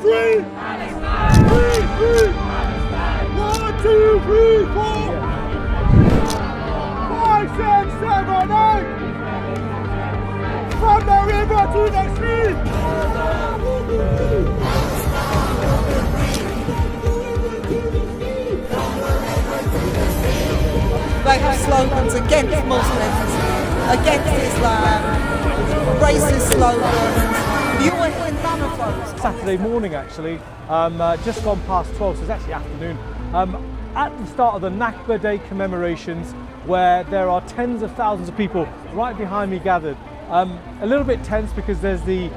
free! Palestine! Free, free! Palestine! 1, 2, 3, 4! 5, 6, 7, 8! From the river to the sea! They have slogans against Muslims, against Islam, racist slogans. You will hear none of those. Saturday morning actually, just gone past 12, so it's actually afternoon. At the start of the Nakba Day commemorations, where there are tens of thousands of people right behind me gathered. A little bit tense because there's the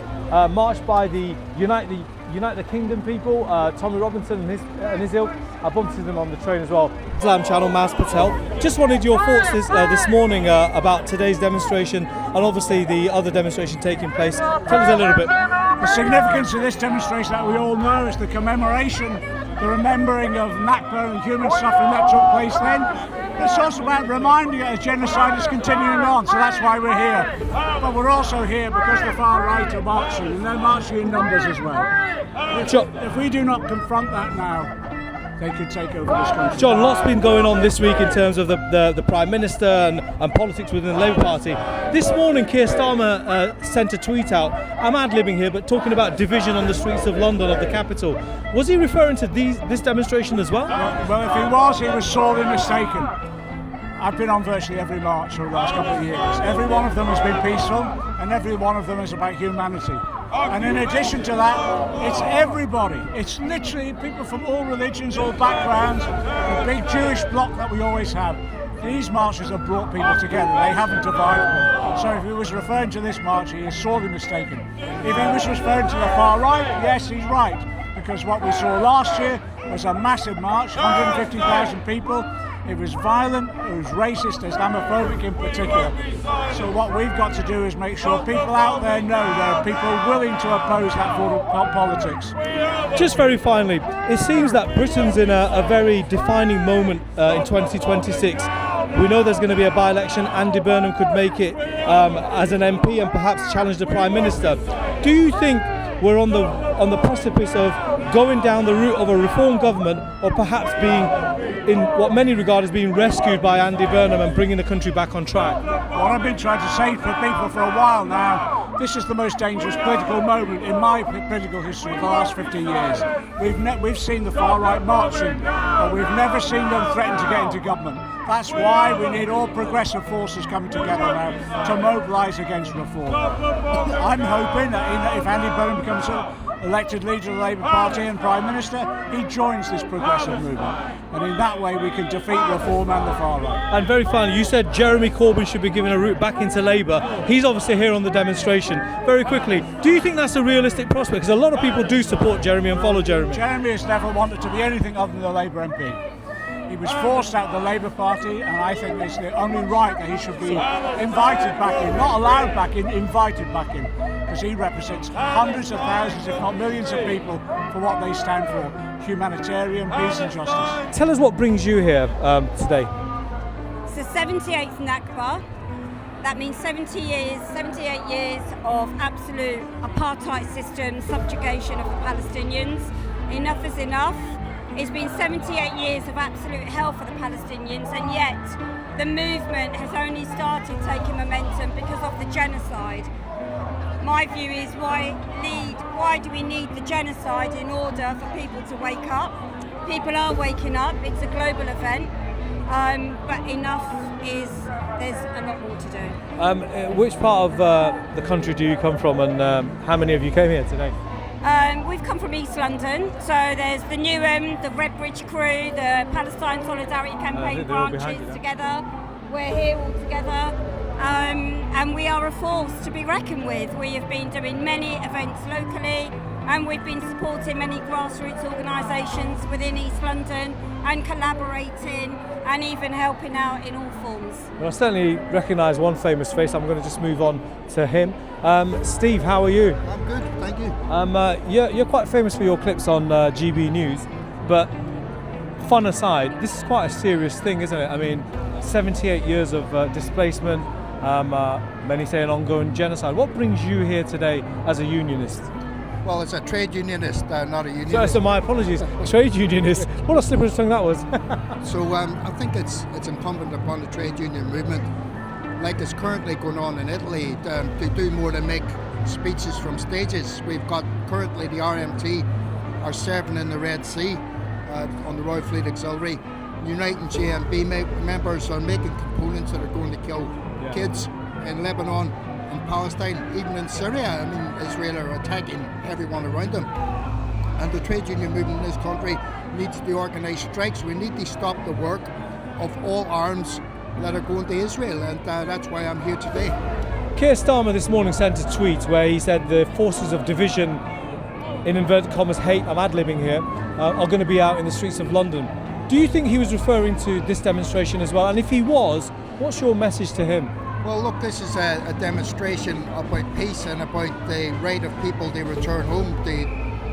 march by the Unite the Kingdom people, Tommy Robinson and his ilk. I bumped into them on the train as well. Islam Channel, Maz Patel. Just wanted your thoughts this morning about today's demonstration and obviously the other demonstration taking place. Tell us a little bit. The significance of this demonstration that we all know is the commemoration, the remembering of Nakba and human suffering that took place then. It's also about reminding us genocide is continuing on, so that's why we're here. But we're also here because the far right are marching, and they're marching in numbers as well. If we do not confront that now, they could take over this country. John, lots been going on this week in terms of the Prime Minister and politics within the Labour Party. This morning, Keir Starmer sent a tweet out, I'm ad-libbing here, but talking about division on the streets of London, of the capital. Was he referring to this demonstration as well? Well, if he was sorely mistaken. I've been on virtually every march over the last couple of years. Every one of them has been peaceful, and every one of them is about humanity. And in addition to that, it's everybody. It's literally people from all religions, all backgrounds, the big Jewish bloc that we always have. These marches have brought people together. They haven't divided them. So if he was referring to this march, he is sorely mistaken. If he was referring to the far right, yes, he's right. Because what we saw last year was a massive march, 150,000 people. It was violent, it was racist, Islamophobic in particular. So what we've got to do is make sure people out there know there are people willing to oppose that form of politics. Just very finally, it seems that Britain's in a very defining moment in 2026. We know there's going to be a by-election. Andy Burnham could make it as an MP and perhaps challenge the Prime Minister. Do you think we're on the precipice of going down the route of a reform government, or perhaps being in what many regard as being rescued by Andy Burnham and bringing the country back on track? What I've been trying to say for people for a while now, this is the most dangerous political moment in my political history of the last 50 years. We've seen the far right marching, but we've never seen them threaten to get into government. That's why we need all progressive forces coming together now to mobilise against reform. I'm hoping that if Andy Burnham becomes elected leader of the Labour Party and Prime Minister, he joins this progressive movement. And in that way we can defeat reform and the far right. And very finally, you said Jeremy Corbyn should be given a route back into Labour. He's obviously here on the demonstration. Very quickly, do you think that's a realistic prospect? Because a lot of people do support Jeremy and follow Jeremy. Jeremy has never wanted to be anything other than a Labour MP. He was forced out of the Labour Party, and I think it's the only right that he should be invited back in, not allowed back in, invited back in, because he represents hundreds of thousands, if not millions of people for what they stand for, humanitarian, peace and justice. Tell us what brings you here today. It's the 78th Nakba. That means 78 years of absolute apartheid system, subjugation of the Palestinians. Enough is enough. It's been 78 years of absolute hell for the Palestinians, and yet the movement has only started taking momentum because of the genocide. My view is why do we need the genocide in order for people to wake up? People are waking up, it's a global event, but there's a lot more to do. Which part of the country do you come from, and how many of you came here today? We've come from East London, so there's the Newham, the Redbridge crew, the Palestine Solidarity Campaign branches together. We're here all together, and we are a force to be reckoned with. We have been doing many events locally, and we've been supporting many grassroots organisations within East London and collaborating and even helping out in all forms. Well, I certainly recognise one famous face. I'm going to just move on to him. Steve, how are you? I'm good, thank you. You're quite famous for your clips on GB News, but fun aside, this is quite a serious thing, isn't it? I mean, 78 years of displacement, many say an ongoing genocide. What brings you here today as a unionist? Well, it's a trade unionist, not a unionist. So my apologies. Trade unionist. What a slippery tongue that was. So I think it's incumbent upon the trade union movement, like it's currently going on in Italy, to do more than make speeches from stages. We've got currently the RMT are serving in the Red Sea on the Royal Fleet Auxiliary. Uniting JMB members are making components that are going to kill kids in Lebanon, in Palestine, even in Syria. I mean, Israel are attacking everyone around them. And the trade union movement in this country needs to organise strikes. We need to stop the work of all arms that are going to Israel, and that's why I'm here today. Keir Starmer this morning sent a tweet where he said the forces of division, in inverted commas, hate, I'm ad-libbing here, are going to be out in the streets of London. Do you think he was referring to this demonstration as well? And if he was, what's your message to him? Well, look, this is a demonstration about peace and about the right of people to return home, the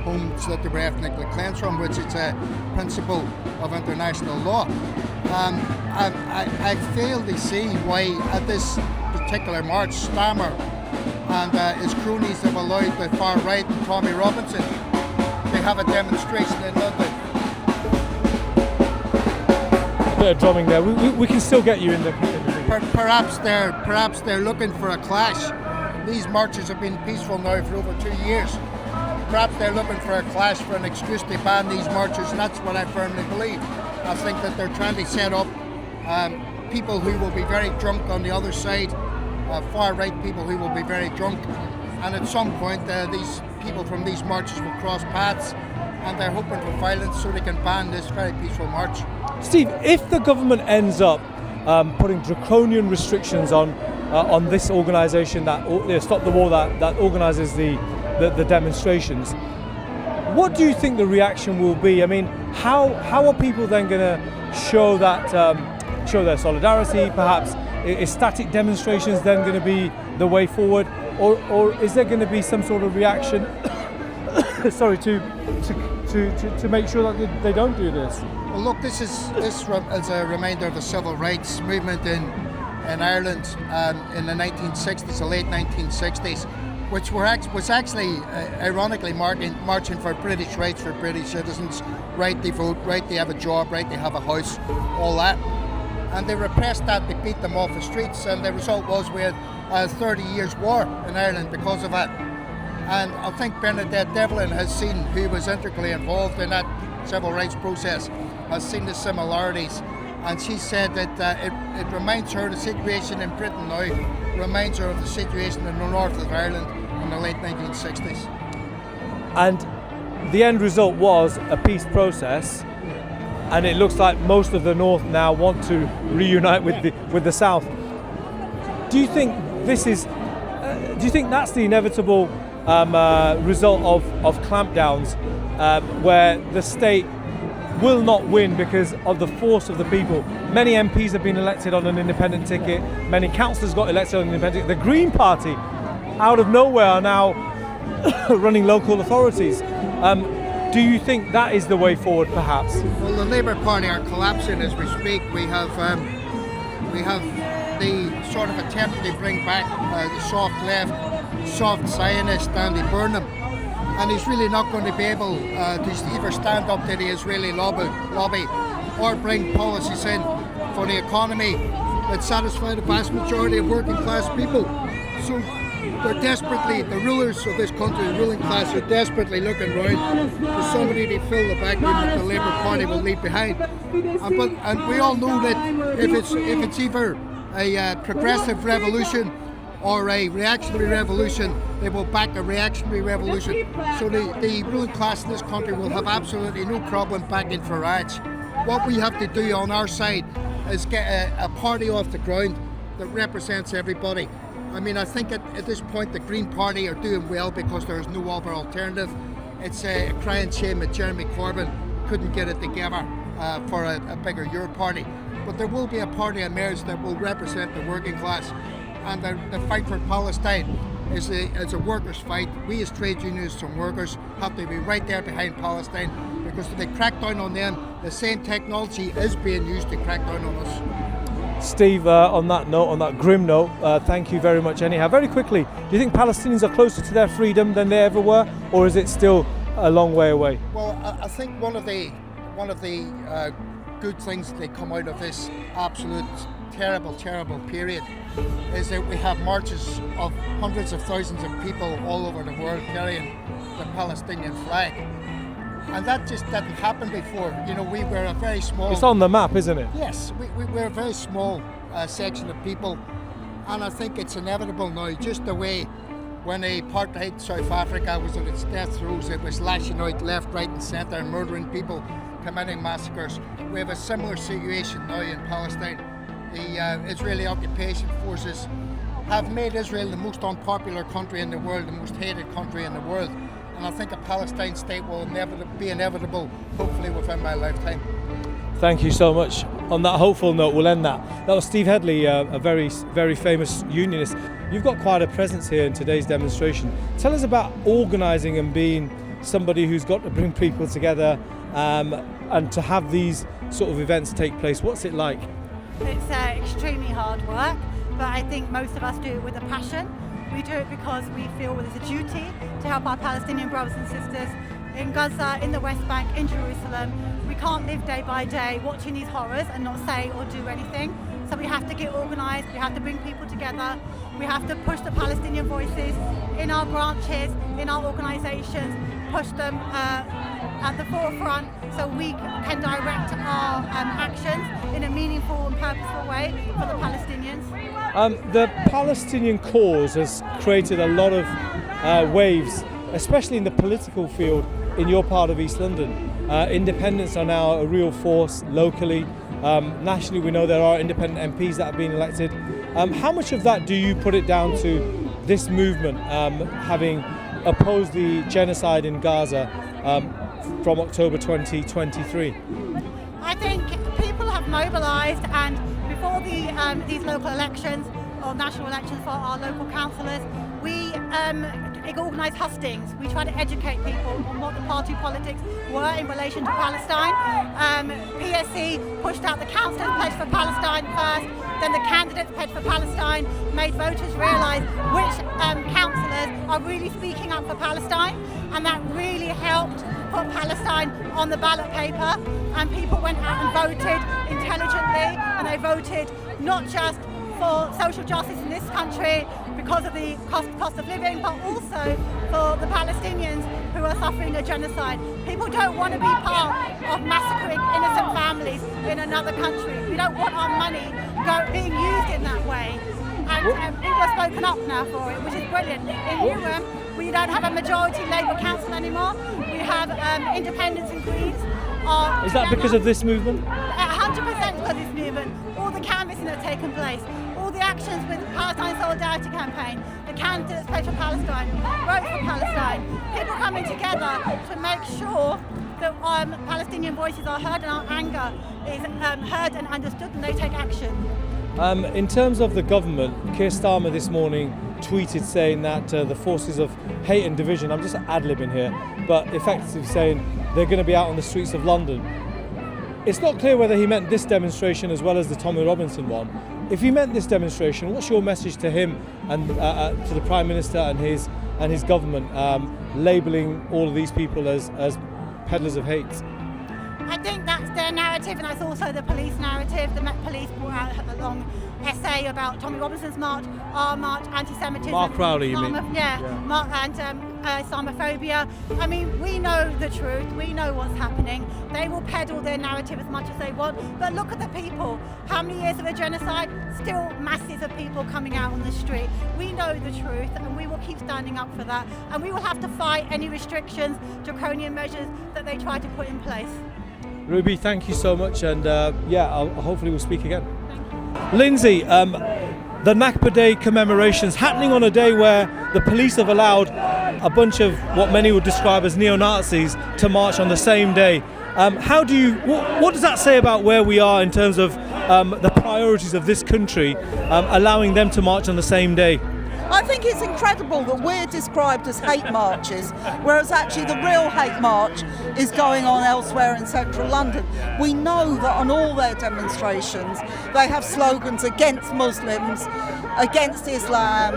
homes that they were ethnically cleansed from, which is a principle of international law. I fail to see why at this particular march, Starmer and his cronies have allowed the far right and Tommy Robinson to have a demonstration in London. A bit of drumming there. We can still get you in the video. Perhaps they're looking for a clash. These marches have been peaceful now for over 2 years. Perhaps they're looking for a clash, for an excuse to ban these marches, and that's what I firmly believe. I think that they're trying to set up people who will be very drunk on the other side, far-right people who will be very drunk, and at some point these people from these marches will cross paths, and they're hoping for violence so they can ban this very peaceful march. Steve, if the government ends up putting draconian restrictions on this organisation that Stop the War that organises the demonstrations, what do you think the reaction will be? I mean, how are people then going to show their solidarity? Perhaps is static demonstrations then going to be the way forward, or is there going to be some sort of reaction? Sorry, to make sure that they don't do this? Well, look, this is a reminder of the civil rights movement in Ireland in the 1960s, the late 1960s, which was actually ironically marching for British rights for British citizens, right to vote, right to have a job, right to have a house, all that. And they repressed that, they beat them off the streets, and the result was we had a 30 years war in Ireland because of that. And I think Bernadette Devlin has seen, who was integrally involved in that civil rights process, has seen the similarities. And she said that it reminds her, the situation in Britain now reminds her of the situation in the north of Ireland in the late 1960s. And the end result was a peace process, and it looks like most of the north now want to reunite with the south. Do you think this is? Do you think that's the inevitable result of clampdowns, where the state will not win because of the force of the people? Many MPs have been elected on an independent ticket. Many councillors got elected on an independent ticket. The Green Party, out of nowhere, are now running local authorities. Do you think that is the way forward, perhaps? Well, the Labour Party are collapsing as we speak. We have the sort of attempt to bring back the soft left, soft Zionist Andy Burnham, and he's really not going to be able to either stand up to the Israeli lobby or bring policies in for the economy that satisfy the vast majority of working class people. So they're desperately, the rulers of this country, the ruling class, are desperately looking around for somebody to fill the vacuum that the Labour Party will leave behind. And we all know that if it's either a progressive revolution or a reactionary revolution, they will back a reactionary revolution. So the ruling class in this country will have absolutely no problem backing Farage. What we have to do on our side is get a party off the ground that represents everybody. I mean, I think at this point the Green Party are doing well because there is no other alternative. It's a crying shame that Jeremy Corbyn couldn't get it together for a bigger Euro party. But there will be a party emerged that will represent the working class. And the fight for Palestine is a workers' fight. We as trade unionists and workers have to be right there behind Palestine, because if they crack down on them, the same technology is being used to crack down on us. Steve, on that note, on that grim note, thank you very much anyhow. Very quickly, do you think Palestinians are closer to their freedom than they ever were, or is it still a long way away? Well, I think one of the good things that come out of this absolute terrible period is that we have marches of hundreds of thousands of people all over the world carrying the Palestinian flag. And that just didn't happen before. You know, we were a very small... It's on the map, isn't it? Yes, we were a very small section of people, and I think it's inevitable now, just the way when apartheid South Africa was at its death throes, it was lashing out left, right and centre and murdering people, committing massacres. We have a similar situation now in Palestine. The Israeli occupation forces have made Israel the most unpopular country in the world, the most hated country in the world. And I think a Palestine state will be inevitable, hopefully within my lifetime. Thank you so much. On that hopeful note, we'll end that. That was Steve Headley, a very famous unionist. You've got quite a presence here in today's demonstration. Tell us about organising and being somebody who's got to bring people together and to have these sort of events take place. What's it like? It's extremely hard work, but I think most of us do it with a passion. We do it because we feel there's a duty to help our Palestinian brothers and sisters in Gaza, in the West Bank, in Jerusalem. We can't live day by day watching these horrors and not say or do anything. So we have to get organised, we have to bring people together, we have to push the Palestinian voices in our branches, in our organisations, push them at the forefront so we can direct our actions in a meaningful and purposeful way for the Palestinians. The Palestinian cause has created a lot of waves, especially in the political field in your part of East London. Independents are now a real force locally. Nationally, we know there are independent MPs that have been elected. How much of that do you put it down to this movement having opposed the genocide in Gaza from October 2023? I think people have mobilised, and before these local elections or national elections for our local councillors, we organised hustings. We try to educate people on what the party politics were in relation to Palestine. PSC pushed out the councillors pledge for Palestine first, then the candidates pledge for Palestine, made voters realise which councillors are really speaking up for Palestine, and that really helped put Palestine on the ballot paper, and people went out and voted intelligently, and they voted not just for social justice in this country because of the cost of living, but also for the Palestinians who are suffering a genocide. People don't want to be part of massacring innocent families in another country. We don't want our money being used in that way. And people have spoken up now for it, which is brilliant. In Newham, we don't have a majority Labour council anymore. We have independents and Greens. Is that because of this movement? 100% because of this movement. All the canvassing that's taken place, all the actions with the Palestine Solidarity Campaign, the candidates pledge for Palestine, vote for Palestine, people coming together to make sure that Palestinian voices are heard and our anger is heard and understood, and they take action. In terms of the government, Keir Starmer this morning tweeted saying that the forces of hate and division, I'm just ad-libbing here, but effectively saying they're going to be out on the streets of London. It's not clear whether he meant this demonstration as well as the Tommy Robinson one. If he meant this demonstration, what's your message to him and to the Prime Minister and his government, labelling all of these people as peddlers of hate? I think that's their narrative, and that's also the police narrative. The Met Police brought out a long essay about Tommy Robinson's march, our march, anti-Semitism. Mark Crowley, you mean? Yeah, and Islamophobia. I mean, we know the truth. We know what's happening. They will peddle their narrative as much as they want. But look at the people. How many years of a genocide? Still masses of people coming out on the street. We know the truth, and we will keep standing up for that. And we will have to fight any restrictions, draconian measures that they try to put in place. Ruby, thank you so much, and hopefully we'll speak again. Lindsay, the Nakba Day commemorations happening on a day where the police have allowed a bunch of what many would describe as neo-Nazis to march on the same day. What does that say about where we are in terms of the priorities of this country, allowing them to march on the same day? I think it's incredible that we're described as hate marches, whereas actually the real hate march is going on elsewhere in central London. We know that on all their demonstrations they have slogans against Muslims, against Islam,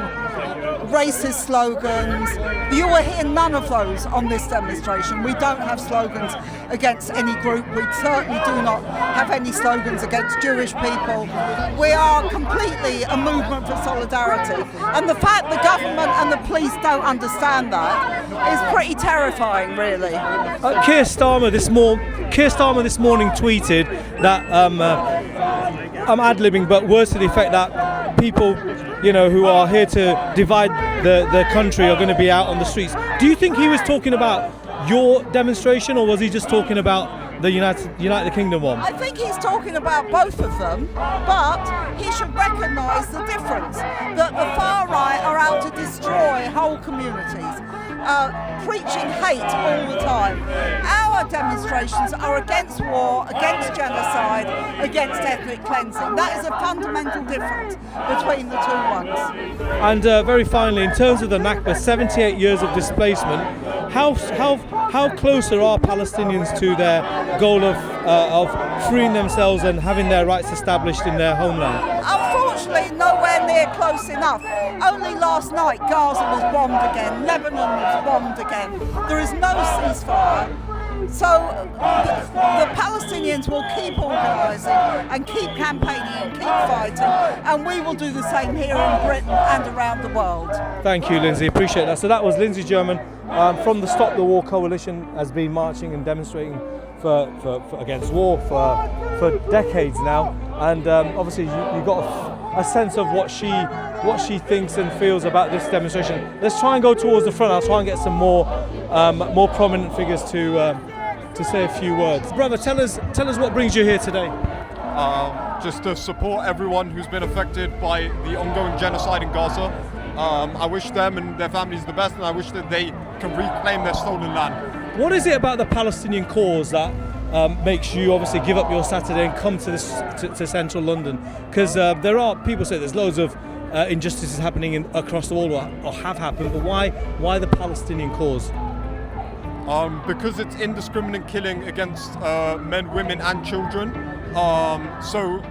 racist slogans. You will hear none of those on this demonstration. We don't have slogans against any group. We certainly do not have any slogans against Jewish people. We are completely a movement for solidarity. And the fact the government and the police don't understand that is pretty terrifying, really. Keir Starmer this morning tweeted that, I'm ad-libbing, but words to the effect that people, who are here to divide the country are going to be out on the streets. Do you think he was talking about your demonstration, or was he just talking about the United Kingdom one? I think he's talking about both of them, but he should recognise the difference, that the far right are out to destroy whole communities, preaching hate all the time. Our demonstrations are against war, against genocide, against ethnic cleansing. That is a fundamental difference between the two ones. And very finally, in terms of the Nakba, 78 years of displacement, how closer are Palestinians to their goal of freeing themselves and having their rights established in their homeland? Unfortunately, nowhere near close enough. Only last night Gaza was bombed again, Lebanon was bombed again. There is no ceasefire. So the Palestinians will keep organising and keep campaigning and keep fighting, and we will do the same here in Britain and around the world. Thank you, Lindsay. Appreciate that. So that was Lindsay German from the Stop the War Coalition, has been marching and demonstrating for against war for decades now, and obviously you got a sense of what she thinks and feels about this demonstration. Let's try and go towards the front. I'll try and get some more prominent figures to say a few words. Brother, tell us what brings you here today. Just to support everyone who's been affected by the ongoing genocide in Gaza. I wish them and their families the best, and I wish that they can reclaim their stolen land. What is it about the Palestinian cause that makes you obviously give up your Saturday and come to central London? Because there are, people say there's loads of injustices happening across the world or have happened, but why the Palestinian cause? Because it's indiscriminate killing against men, women and children. So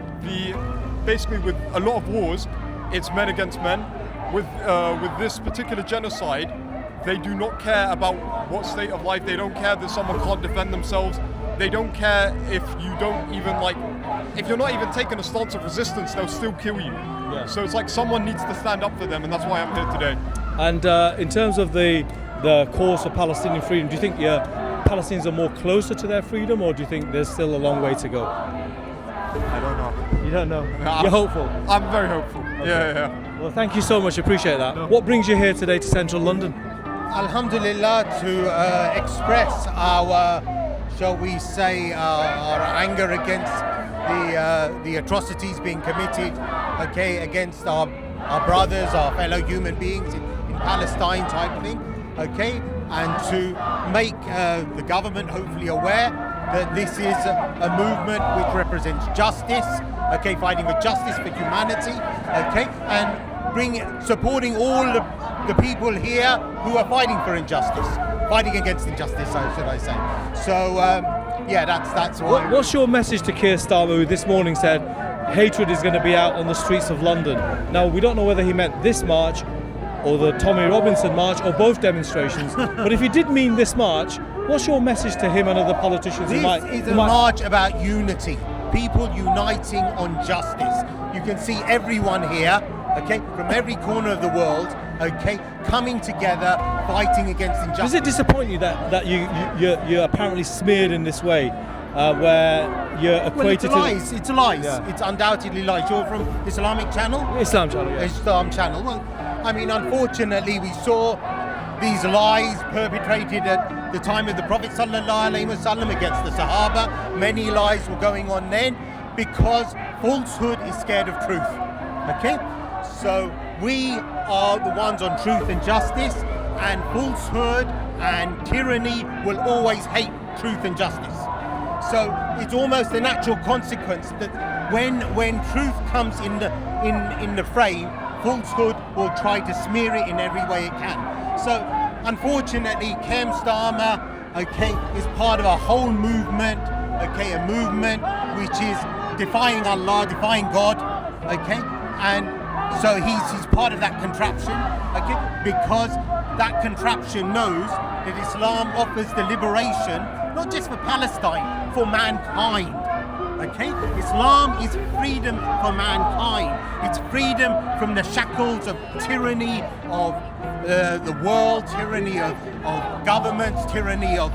basically with a lot of wars, it's men against men. With this particular genocide, they do not care about what state of life. They don't care that someone can't defend themselves. They don't care if you don't even if you're not even taking a stance of resistance, they'll still kill you. Yeah. So it's like someone needs to stand up for them, and that's why I'm here today. And in terms of the cause for Palestinian freedom, do you think Palestinians are more closer to their freedom, or do you think there's still a long way to go? I don't know. You don't know? You're hopeful? I'm very hopeful. Okay. Yeah. Well, thank you so much. Appreciate that. No. What brings you here today to central London? Alhamdulillah, to express our, shall we say, our anger against the atrocities being committed, against our brothers, our fellow human beings in Palestine type thing, and to make the government hopefully aware that this is a movement which represents justice, fighting for justice for humanity, and supporting all the people here who are fighting for injustice, fighting against injustice, should I say. So, that's why. What's your message to Keir Starmer, who this morning said hatred is going to be out on the streets of London? Now, we don't know whether he meant this march or the Tommy Robinson march or both demonstrations, but if he did mean this march, what's your message to him and other politicians This is a march about unity, people uniting on justice. You can see everyone here, from every corner of the world, coming together, fighting against injustice. Does it disappoint you that you're apparently smeared in this way, where you're equated to... It's lies. Yeah. It's undoubtedly lies. You're from Islamic Channel? Islam Channel, yeah. Islam Channel. Well, I mean, unfortunately, we saw these lies perpetrated at the time of the Prophet ﷺ against the Sahaba. Many lies were going on then because falsehood is scared of truth. So we are the ones on truth and justice, and falsehood and tyranny will always hate truth and justice. So it's almost a natural consequence that when truth comes in the frame, falsehood will try to smear it in every way it can. So unfortunately, Keir Starmer, okay, is part of a whole movement, okay, a movement which is defying Allah, defying God, okay, and so he's part of that contraption, okay, because that contraption knows that Islam offers the liberation, not just for Palestine, for mankind. Okay? Islam is freedom for mankind. It's freedom from the shackles of tyranny of the world, tyranny of governments, tyranny of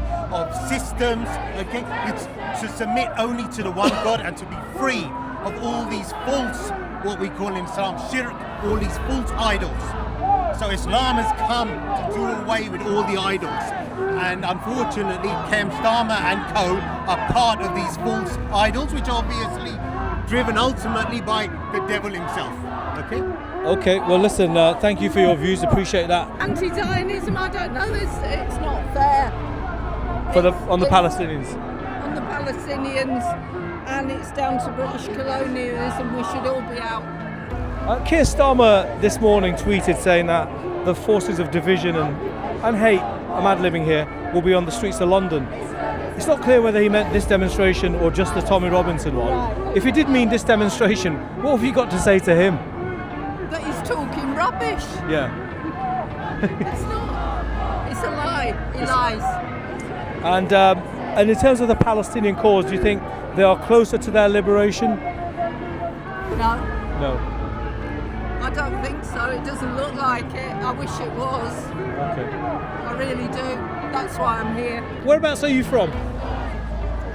systems. Okay? It's to submit only to the one God and to be free of all these false, what we call in Islam, shirk, all these false idols. So Islam has come to do away with all the idols. And unfortunately, Keir Starmer and co are part of these false idols, which are obviously driven ultimately by the devil himself. Okay? Okay, well listen, thank you for your views, appreciate that. Anti-Zionism, I don't know, it's not fair. On the Palestinians? On the Palestinians, and it's down to British colonialism, we should all be out. Keir Starmer this morning tweeted saying that the forces of division and hate, I'm ad-libbing here, will be on the streets of London. It's not clear whether he meant this demonstration or just the Tommy Robinson one. If he did mean this demonstration, what have you got to say to him? That he's talking rubbish. Yeah. It's not. It's a lie. He lies. And in terms of the Palestinian cause, do you think they are closer to their liberation? No. No. I don't think so. It doesn't look like it. I wish it was. Okay. I really do. That's why I'm here. Whereabouts are you from?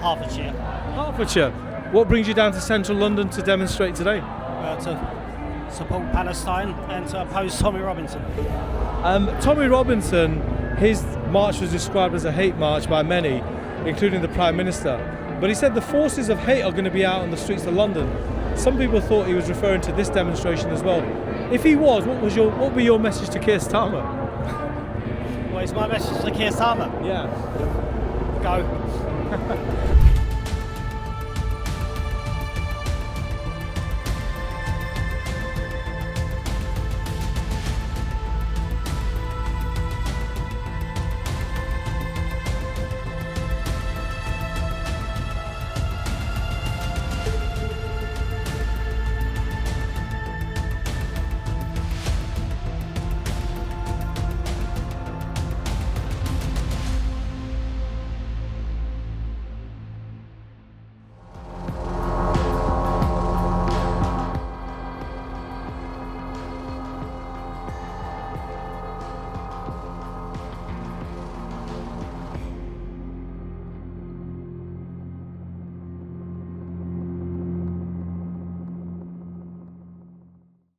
Hertfordshire. Hertfordshire. What brings you down to central London to demonstrate today? To support Palestine and to oppose Tommy Robinson. Tommy Robinson, his march was described as a hate march by many, including the Prime Minister. But he said the forces of hate are going to be out on the streets of London. Some people thought he was referring to this demonstration as well. If he was, what would be your message to Keir Starmer? Well, it's my message to Keir Starmer. Yeah. Go.